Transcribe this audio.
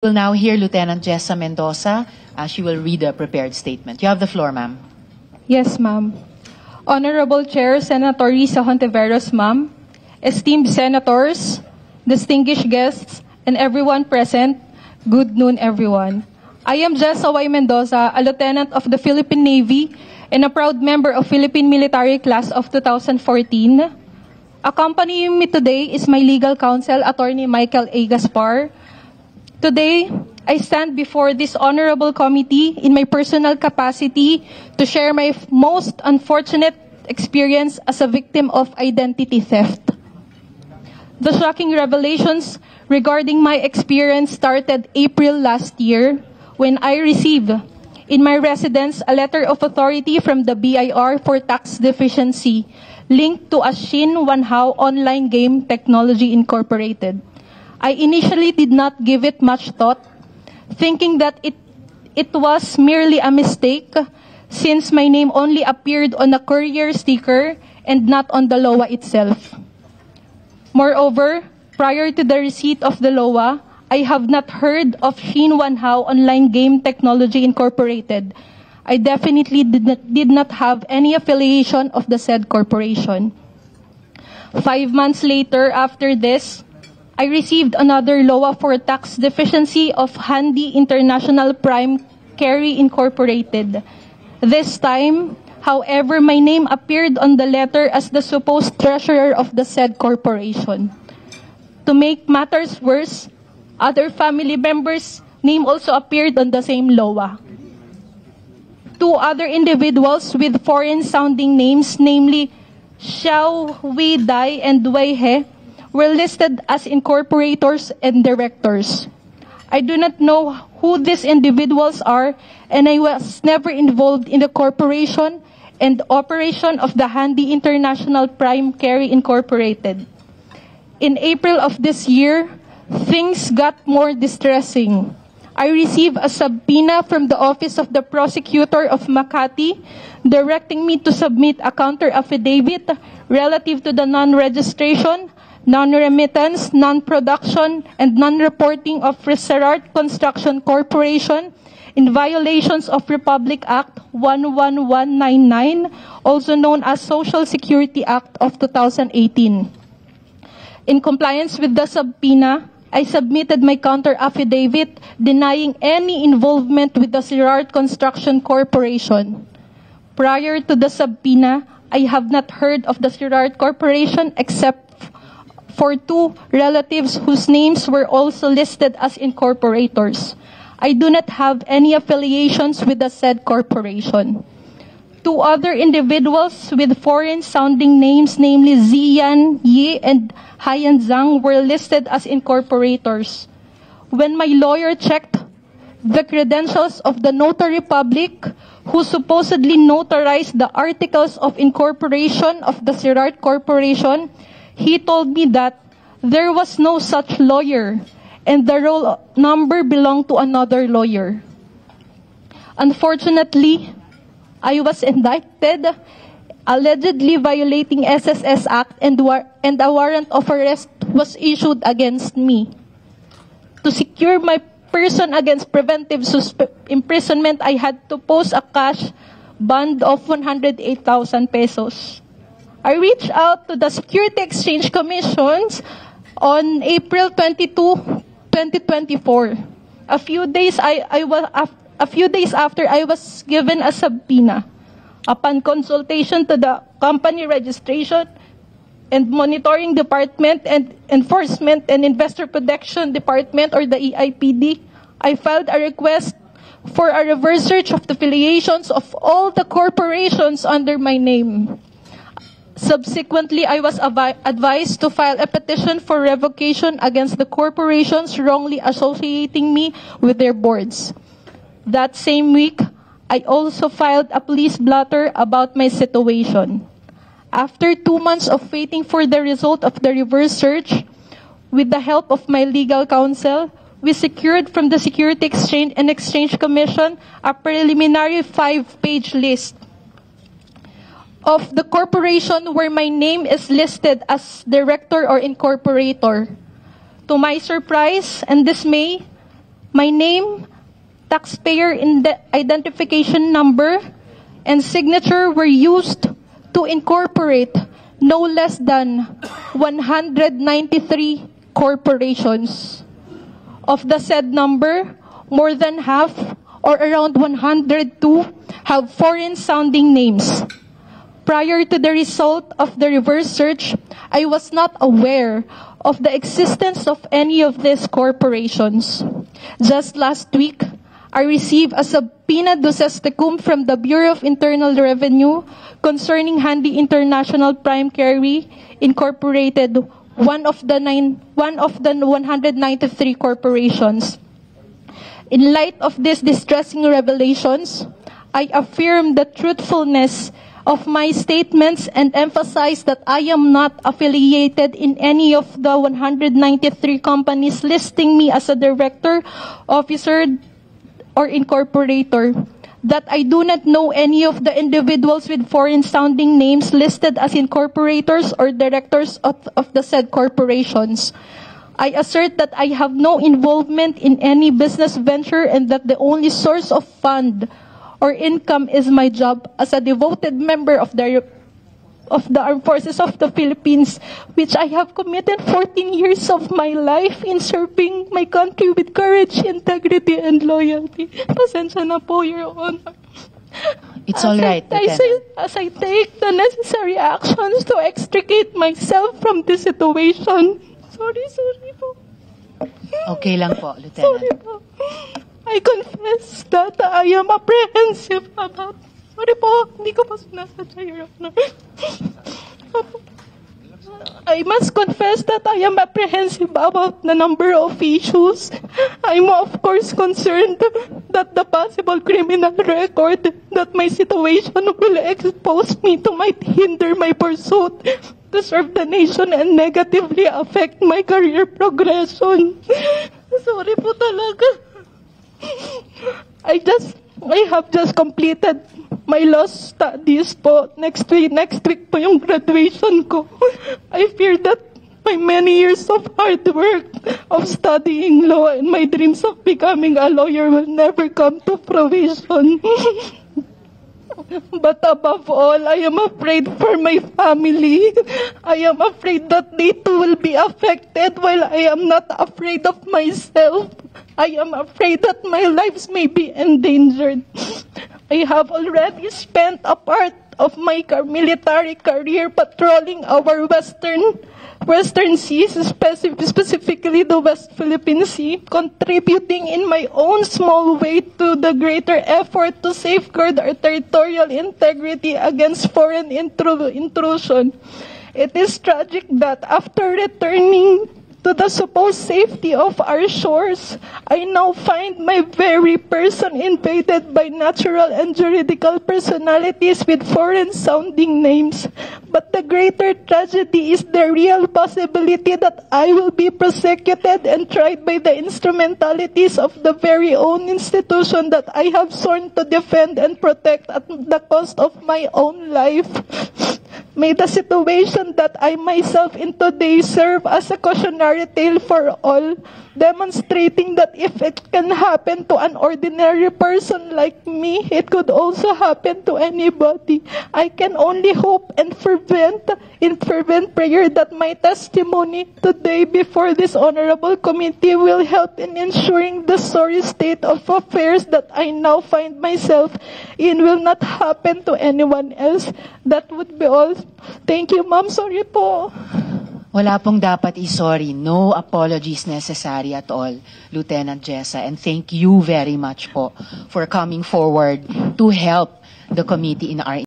We'll now hear Lieutenant Jessa Mendoza. She will read a prepared statement. You have the floor, ma'am. Yes, ma'am. Honorable Chair, Senator Risa Hontiveros, ma'am, esteemed senators, distinguished guests, and everyone present, good noon, everyone. I am Jessa Y. Mendoza, a lieutenant of the Philippine Navy and a proud member of Philippine Military Class of 2014. Accompanying me today is my legal counsel, Attorney Michael A. Gaspar. Today, I stand before this honorable committee in my personal capacity to share my most unfortunate experience as a victim of identity theft. The shocking revelations regarding my experience started April last year when I received in my residence a letter of authority from the BIR for tax deficiency linked to a Shin Wanhao online game technology incorporated. I initially did not give it much thought, thinking that it was merely a mistake since my name only appeared on a courier sticker and not on the LOA itself. Moreover, prior to the receipt of the LOA, I have not heard of Shin Wanhao Online Game Technology Incorporated. I definitely did not have any affiliation of the said corporation. 5 months later after this, I received another LOA for tax deficiency of Handy International Prime Carry Incorporated. This time, however, my name appeared on the letter as the supposed treasurer of the said corporation. To make matters worse, other family members' name also appeared on the same LOA. 2 other individuals with foreign-sounding names, namely Xiao Wei Dai and Wei He, were listed as incorporators and directors. I do not know who these individuals are, and I was never involved in the corporation and operation of the Handy International Prime Carry Incorporated. In April of this year, things got more distressing. I received a subpoena from the Office of the Prosecutor of Makati directing me to submit a counter affidavit relative to the non-registration, non-remittance, non-production, and non-reporting of Reserart Construction Corporation in violations of Republic Act 11199, also known as Social Security Act of 2018. In compliance with the subpoena, I submitted my counter affidavit denying any involvement with the Reserart Construction Corporation. Prior to the subpoena, I have not heard of the Reserart Corporation except for 2 relatives whose names were also listed as incorporators. I do not have any affiliations with the said corporation. 2 other individuals with foreign-sounding names, namely Ziyan Yi and Haiyan Zhang, were listed as incorporators. When my lawyer checked the credentials of the notary public who supposedly notarized the articles of incorporation of the Reserart Corporation, he told me that there was no such lawyer and the roll number belonged to another lawyer. Unfortunately, I was indicted, allegedly violating SSS Act, and a warrant of arrest was issued against me. To secure my person against preventive imprisonment, I had to post a cash bond of 108,000 pesos. I reached out to the Security Exchange Commissions on April 22, 2024. A few days after I was given a subpoena. Upon consultation to the Company Registration and Monitoring Department and Enforcement and Investor Protection Department, or the EIPD, I filed a request for a reverse search of the affiliations of all the corporations under my name. Subsequently, I was advised to file a petition for revocation against the corporations wrongly associating me with their boards. That same week, I also filed a police blotter about my situation. After 2 months of waiting for the result of the reverse search, with the help of my legal counsel, we secured from the Security Exchange and Exchange Commission a preliminary 5-page list of the corporation where my name is listed as director or incorporator. To my surprise and dismay, My name, taxpayer identification number, and signature were used to incorporate no less than 193 corporations. Of the said number, more than half, or around 102, have foreign-sounding names. Prior to the result of the reverse search, I was not aware of the existence of any of these corporations. Just last week, I received a subpoena duces tecum from the Bureau of Internal Revenue concerning Handy International Prime Carry Incorporated, one of the 193 corporations. In light of these distressing revelations, I affirm the truthfulness of my statements and emphasize that I am not affiliated in any of the 193 companies listing me as a director, officer, or incorporator, that I do not know any of the individuals with foreign-sounding names listed as incorporators or directors of the said corporations. I assert that I have no involvement in any business venture and that the only source of fund or income is my job as a devoted member of the Armed Forces of the Philippines, which I have committed 14 years of my life in serving my country with courage, integrity, and loyalty. Pasensya na po, Your Honor. It's all right, Lieutenant. As I take the necessary actions to extricate myself from this situation. Sorry po. Okay lang po, Lieutenant. Sorry po. I confess that I am apprehensive about... Sorry po, hindi ko pa sinasadya, Your Honor. I must confess that I am apprehensive about the number of issues. I'm of course concerned that the possible criminal record that my situation will expose me to might hinder my pursuit to serve the nation and negatively affect my career progression. Sorry po talaga. I have just completed my law studies po. Next week po yung graduation ko. I fear that my many years of hard work of studying law and my dreams of becoming a lawyer will never come to fruition. But above all, I am afraid for my family. I am afraid that they too will be affected while I am not afraid of myself. I am afraid that my lives may be endangered. I have already spent a part of my military career patrolling our western seas, specifically the West Philippine Sea, contributing in my own small way to the greater effort to safeguard our territorial integrity against foreign intrusion. It is tragic that after returning to the supposed safety of our shores, I now find my very person invaded by natural and juridical personalities with foreign-sounding names. But the greater tragedy is the real possibility that I will be prosecuted and tried by the instrumentalities of the very own institution that I have sworn to defend and protect at the cost of my own life. May the situation that I myself in today serve as a cautionary tale for all, demonstrating that if it can happen to an ordinary person like me, it could also happen to anybody. I can only hope and in fervent prayer that my testimony today before this honorable committee will help in ensuring the sorry state of affairs that I now find myself in will not happen to anyone else. That would be all. Thank you, ma'am. Sorry po. Wala pong dapat i-sorry. No apologies necessary at all, Lieutenant Jessa. And thank you very much po for coming forward to help the committee in our